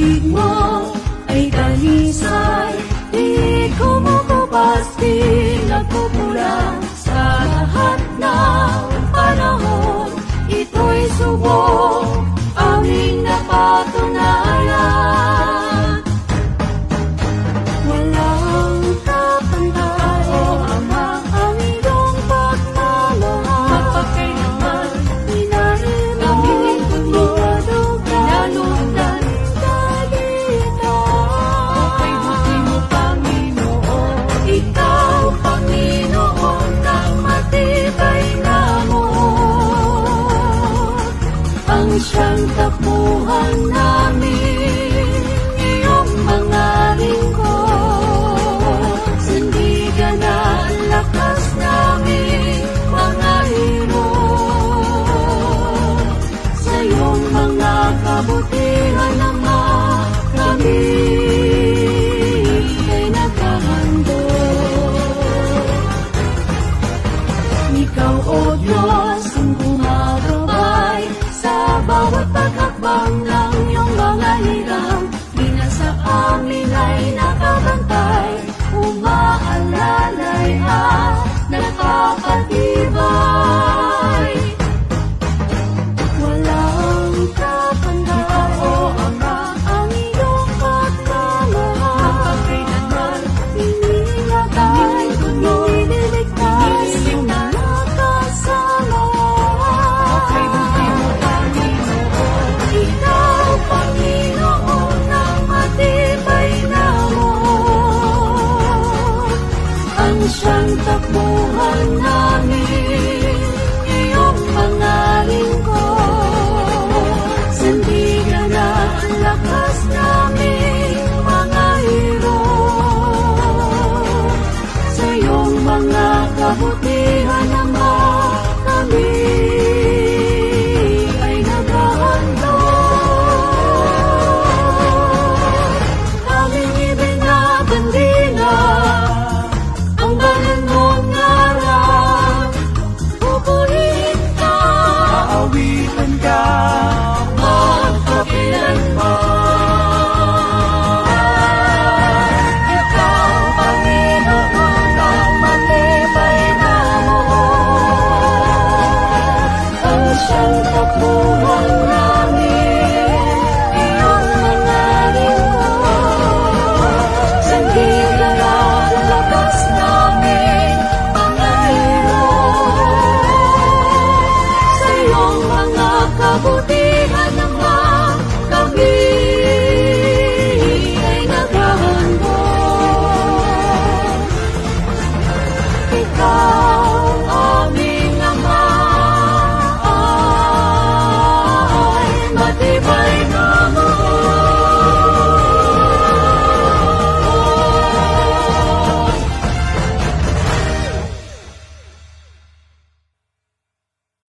pag-ibig mo ay dalisay, di kumukubas, di nagkukulang. Sa lahat ng panahon, ito'y subok, aming napatunayan. Walang kapantay, O Ama, ang iyong pagmamahal. Mapagkailanman, namin pinalugdan, dalita. Ika'y buti mo, Panginoon. Ikaw, Panginoon, ng matibay na amor. Ang siyang takbuhan namin, iyong mga lingkod. Sandigan ang lakas namin, mga hero. Sa iyong mga kabutihan naman, kami ay naghahandog. Ikaw, O Diyos, ang gumagabay sa bawat paghakbang ng iyong mga hirang. Di na sa amin ay nakabantay, umaalalay at nakapatibay. Walang kapantay, O Ama, ang iyong pagmamahal. Mapagkailanman, inilatay, iniligtas, nakasama. Ika'y buti mo, Panginoon. Ikaw, Panginoon, ng matibay na amor. Ang siyang takbuhan namin, iyong mga lingkod. Sandigan na ang lakas namin, mga hero. Sa iyong mga kabutihan naman, kami ay naghahandog. Aming ibinabandila ang banal mong ngalan. Pupurihin ka, Aawitan ka, magpakailanman. Ikaw, Panginoon, ang matibay na amor. Ang siyang takbuhan